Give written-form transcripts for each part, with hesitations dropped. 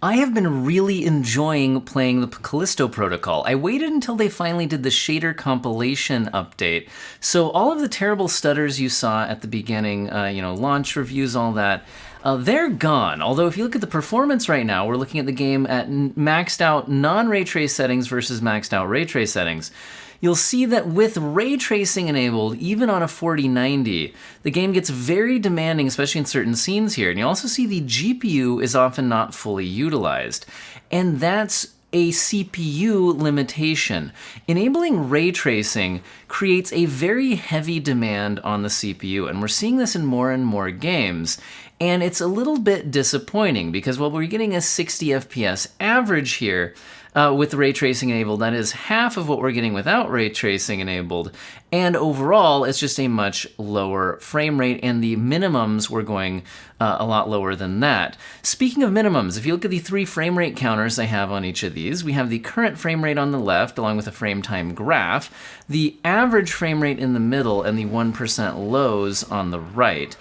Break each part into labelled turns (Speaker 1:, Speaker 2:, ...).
Speaker 1: I have been really enjoying playing the Callisto Protocol. I waited until they finally did the shader compilation update. So all of the terrible stutters you saw at the beginning, launch reviews, all that, they're gone. Although if you look at the performance right now, we're looking at the game at maxed out non-ray trace settings versus maxed out ray trace settings. You'll see that with ray tracing enabled, even on a 4090, the game gets very demanding, especially in certain scenes here. And you also see the GPU is often not fully utilized. And that's a CPU limitation. Enabling ray tracing creates a very heavy demand on the CPU, and we're seeing this in more and more games. And it's a little bit disappointing because while we're getting a 60 FPS average here, with ray tracing enabled, that is half of what we're getting without ray tracing enabled, and overall it's just a much lower frame rate, and the minimums were going a lot lower than that. Speaking of minimums, if you look at the 3 frame rate counters I have on each of these, we have the current frame rate on the left along with a frame time graph, the average frame rate in the middle, and the 1% lows on the right.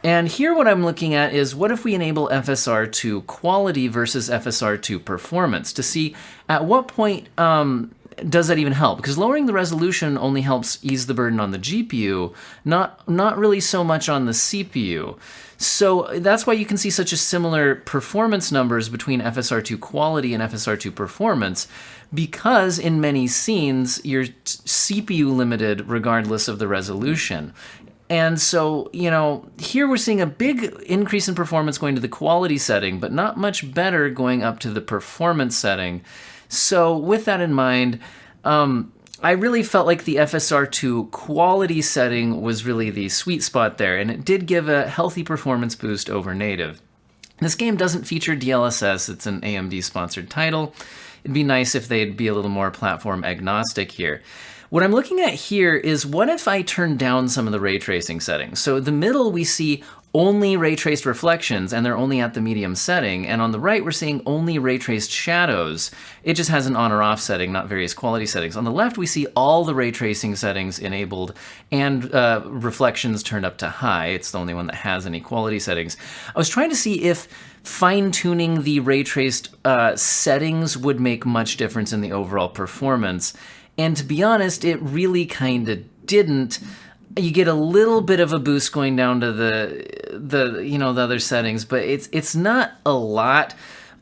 Speaker 1: And here what I'm looking at is what if we enable FSR to quality versus FSR to performance to see at what point does that even help? Because lowering the resolution only helps ease the burden on the GPU, not really so much on the CPU. So that's why you can see such a similar performance numbers between FSR to quality and FSR to performance, because in many scenes you're CPU limited regardless of the resolution. And so, here we're seeing a big increase in performance going to the quality setting, but not much better going up to the performance setting. So with that in mind, I really felt like the FSR to quality setting was really the sweet spot there, and it did give a healthy performance boost over native. This game doesn't feature DLSS, it's an AMD-sponsored title. It'd be nice if they'd be a little more platform agnostic here. What I'm looking at here is what if I turn down some of the ray tracing settings? So in the middle we see only ray traced reflections, and they're only at the medium setting, and on the right we're seeing only ray traced shadows. It just has an on or off setting, not various quality settings. On the left we see all the ray tracing settings enabled and reflections turned up to high. It's the only one that has any quality settings. I was trying to see if fine-tuning the ray traced settings would make much difference in the overall performance. And to be honest, it really kind of didn't. You get a little bit of a boost going down to the other settings, but it's not a lot.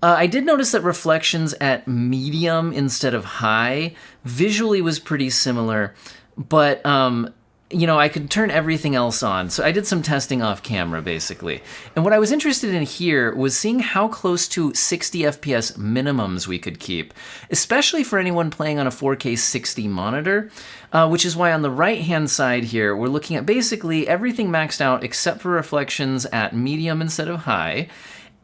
Speaker 1: I did notice that reflections at medium instead of high visually was pretty similar, but I could turn everything else on. So I did some testing off camera, basically. And what I was interested in here was seeing how close to 60 FPS minimums we could keep, especially for anyone playing on a 4K 60 monitor, which is why on the right-hand side here, we're looking at basically everything maxed out except for reflections at medium instead of high.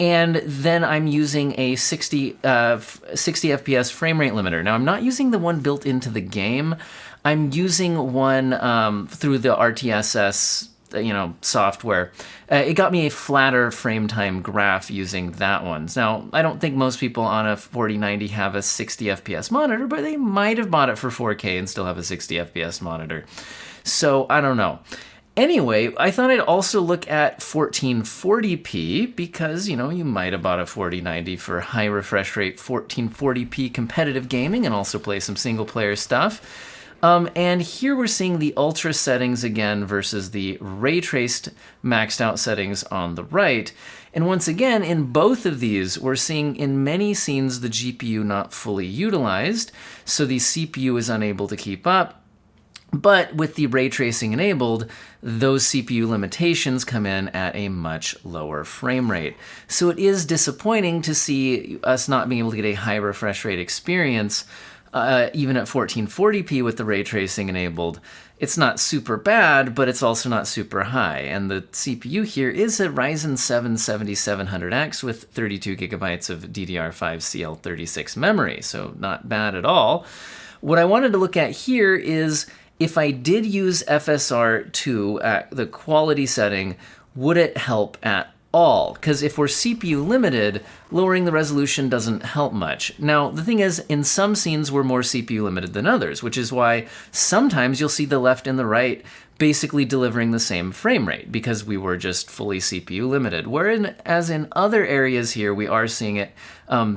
Speaker 1: And then I'm using a 60 FPS frame rate limiter. Now, I'm not using the one built into the game. I'm using one through the RTX, software. It got me a flatter frame time graph using that one. Now, I don't think most people on a 4090 have a 60 FPS monitor, but they might have bought it for 4K and still have a 60 FPS monitor. So, I don't know. Anyway, I thought I'd also look at 1440p because, you might have bought a 4090 for high refresh rate 1440p competitive gaming and also play some single player stuff. And here we're seeing the ultra settings again versus the ray traced maxed out settings on the right. And once again, in both of these, we're seeing in many scenes the GPU not fully utilized, so the CPU is unable to keep up. But with the ray tracing enabled, those CPU limitations come in at a much lower frame rate. So it is disappointing to see us not being able to get a high refresh rate experience, even at 1440p with the ray tracing enabled. It's not super bad, but it's also not super high. And the CPU here is a Ryzen 7 7700X with 32 gigabytes of DDR5 CL36 memory, so not bad at all. What I wanted to look at here is if I did use FSR 2 at the quality setting, would it help at all? Because if we're CPU limited, lowering the resolution doesn't help much. Now, the thing is, in some scenes we're more CPU limited than others, which is why sometimes you'll see the left and the right basically delivering the same frame rate because we were just fully CPU limited. Whereas in other areas here, we are seeing it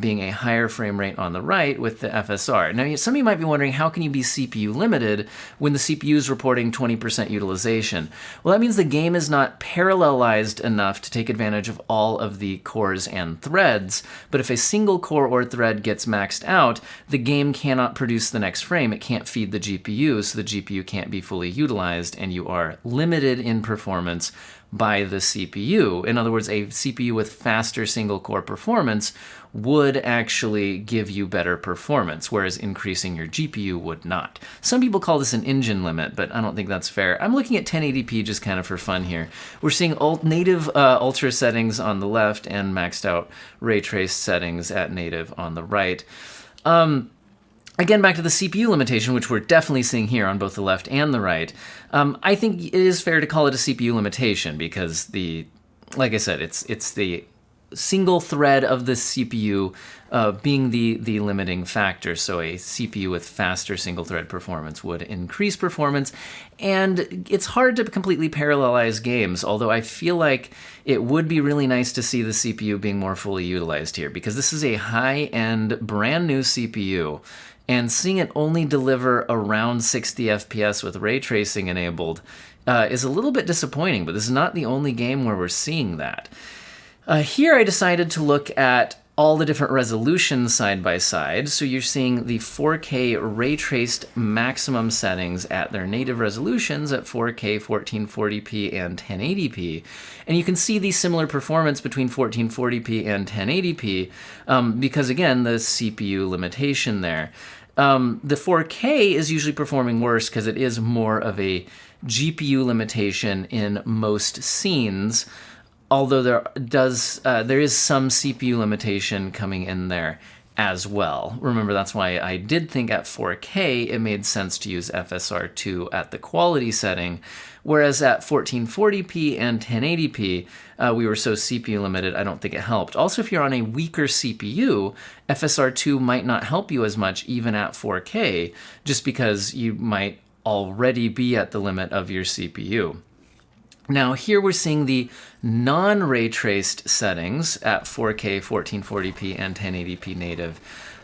Speaker 1: being a higher frame rate on the right with the FSR. Now, some of you might be wondering, how can you be CPU limited when the CPU is reporting 20% utilization? Well, that means the game is not parallelized enough to take advantage of all of the cores and threads, but if a single core or thread gets maxed out, the game cannot produce the next frame. It can't feed the GPU, so the GPU can't be fully utilized, and you are limited in performance by the CPU. In other words, a CPU with faster single core performance would actually give you better performance, whereas increasing your GPU would not. Some people call this an engine limit, but I don't think that's fair. I'm looking at 1080p just kind of for fun here. We're seeing native ultra settings on the left and maxed out ray trace settings at native on the right. Again, back to the CPU limitation, which we're definitely seeing here on both the left and the right. I think it is fair to call it a CPU limitation because like I said, it's the single thread of the CPU being the limiting factor. So a CPU with faster single thread performance would increase performance. And it's hard to completely parallelize games, although I feel like it would be really nice to see the CPU being more fully utilized here because this is a high-end, brand new CPU. And seeing it only deliver around 60 FPS with ray tracing enabled is a little bit disappointing, but this is not the only game where we're seeing that. Here I decided to look at all the different resolutions side by side. So you're seeing the 4K ray traced maximum settings at their native resolutions at 4K, 1440p, and 1080p. And you can see the similar performance between 1440p and 1080p because, again, the CPU limitation there. The 4K is usually performing worse because it is more of a GPU limitation in most scenes, although there is some CPU limitation coming in there as well. Remember, that's why I did think at 4K it made sense to use FSR2 at the quality setting, whereas at 1440p and 1080p, we were so CPU limited, I don't think it helped. Also, if you're on a weaker CPU, FSR2 might not help you as much even at 4K, just because you might already be at the limit of your CPU. Now here we're seeing the non-ray traced settings at 4K, 1440p, and 1080p native.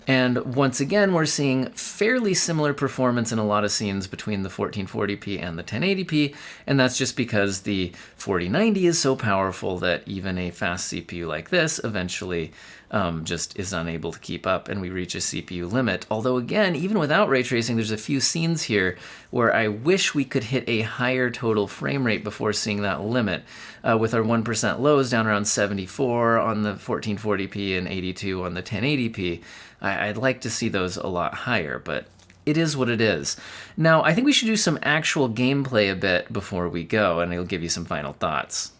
Speaker 1: And once again, we're seeing fairly similar performance in a lot of scenes between the 1440p and the 1080p, and that's just because the 4090 is so powerful that even a fast CPU like this eventually just is unable to keep up, and we reach a CPU limit. Although again, even without ray tracing, there's a few scenes here where I wish we could hit a higher total frame rate before seeing that limit. With our 1% lows down around 74 on the 1440p and 82 on the 1080p, I'd like to see those a lot higher, but it is what it is. Now, I think we should do some actual gameplay a bit before we go, and I'll give you some final thoughts.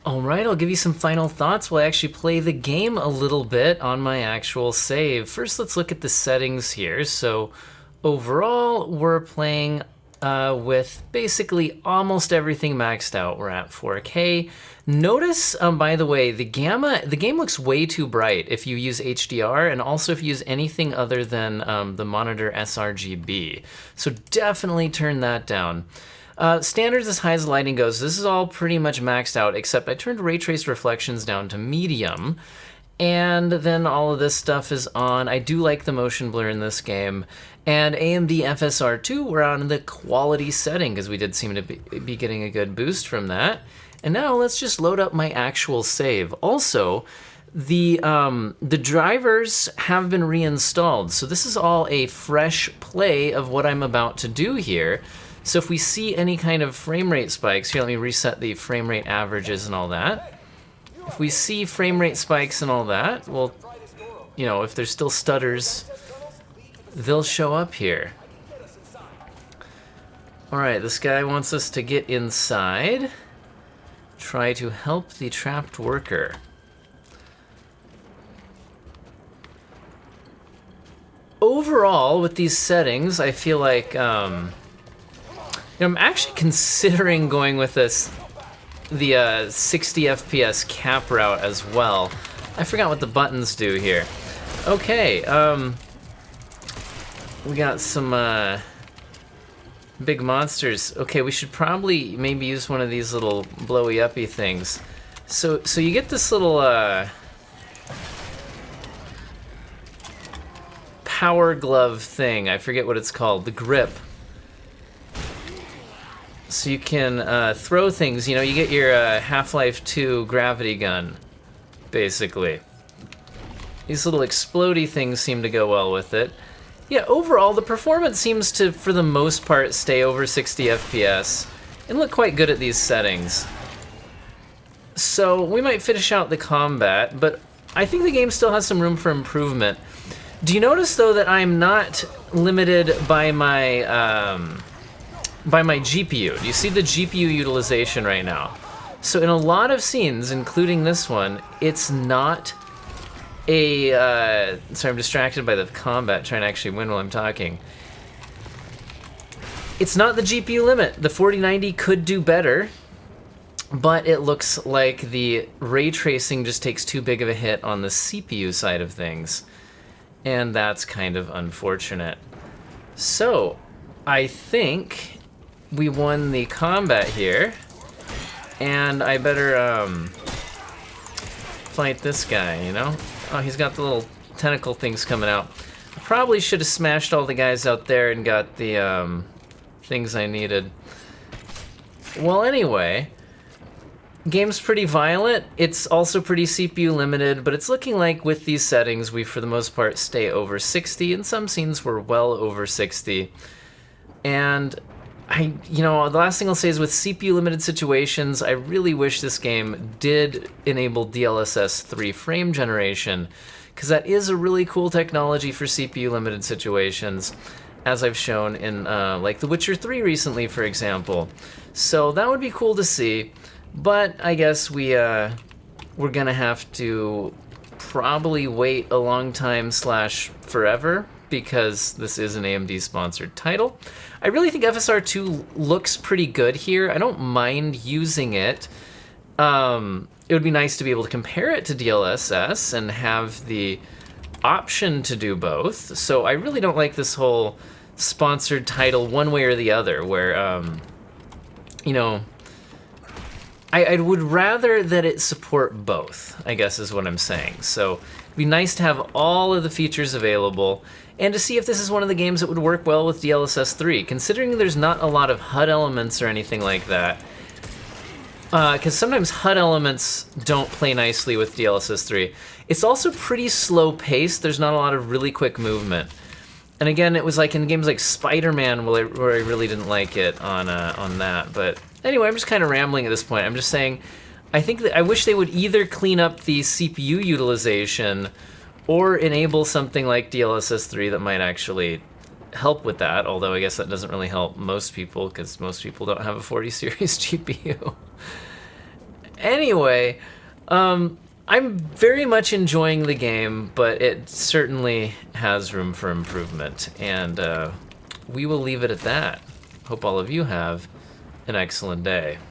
Speaker 1: All right, I'll give you some final thoughts while I actually play the game a little bit on my actual save. First, let's look at the settings here. So overall, we're playing with basically almost everything maxed out. We're at 4K. Notice, by the way, the game looks way too bright if you use HDR, and also if you use anything other than the monitor sRGB. So definitely turn that down. Standards as high as lighting goes, this is all pretty much maxed out, except I turned ray trace reflections down to medium. And then all of this stuff is on. I do like the motion blur in this game. And AMD FSR2, we're on the quality setting because we did seem to be getting a good boost from that. And now let's just load up my actual save. Also, the drivers have been reinstalled. So this is all a fresh play of what I'm about to do here. So if we see any kind of frame rate spikes, here let me reset the frame rate averages and all that. If we see frame rate spikes and all that, well, you know, if there's still stutters, they'll show up here. All right, this guy wants us to get inside. Try to help the trapped worker. Overall, with these settings, I feel like I'm actually considering going with the 60 FPS cap route as well. I forgot what the buttons do here. Okay, we got some Big monsters. Okay, we should probably maybe use one of these little blowy uppy things. So you get this little power glove thing. I forget what it's called. The grip. So you can throw things. You know, you get your Half-Life 2 gravity gun, basically. These little explodey things seem to go well with it. Yeah, overall, the performance seems to, for the most part, stay over 60 FPS and look quite good at these settings. So we might finish out the combat, but I think the game still has some room for improvement. Do you notice, though, that I'm not limited by my GPU? Do you see the GPU utilization right now? So in a lot of scenes, including this one, it's not a... sorry, I'm distracted by the combat, trying to actually win while I'm talking. It's not the GPU limit. The 4090 could do better, but it looks like the ray tracing just takes too big of a hit on the CPU side of things, and that's kind of unfortunate. So, I think we won the combat here, and I better fight this guy, you know? Oh, he's got the little tentacle things coming out. I probably should have smashed all the guys out there and got the things I needed. Well, anyway, game's pretty violent. It's also pretty CPU limited, but it's looking like with these settings, we for the most part stay over 60. In some scenes, we're well over 60. And you know, the last thing I'll say is with CPU limited situations, I really wish this game did enable DLSS 3 frame generation, because that is a really cool technology for CPU limited situations, as I've shown in like The Witcher 3 recently, for example. So that would be cool to see, but I guess we're gonna have to probably wait a long time / forever, because this is an AMD sponsored title. I really think FSR2 looks pretty good here. I don't mind using it. It would be nice to be able to compare it to DLSS and have the option to do both. So I really don't like this whole sponsored title one way or the other, where, you know, I would rather that it support both, I guess is what I'm saying. So it'd be nice to have all of the features available, and to see if this is one of the games that would work well with DLSS 3, considering there's not a lot of HUD elements or anything like that. Because sometimes HUD elements don't play nicely with DLSS 3. It's also pretty slow paced. There's not a lot of really quick movement. And again, it was like in games like Spider-Man where I really didn't like it on that. But anyway, I'm just kind of rambling at this point. I'm just saying, I think that I wish they would either clean up the CPU utilization or enable something like DLSS 3 that might actually help with that, although I guess that doesn't really help most people, because most people don't have a 40 series GPU. Anyway, I'm very much enjoying the game, but it certainly has room for improvement, and we will leave it at that. Hope all of you have an excellent day.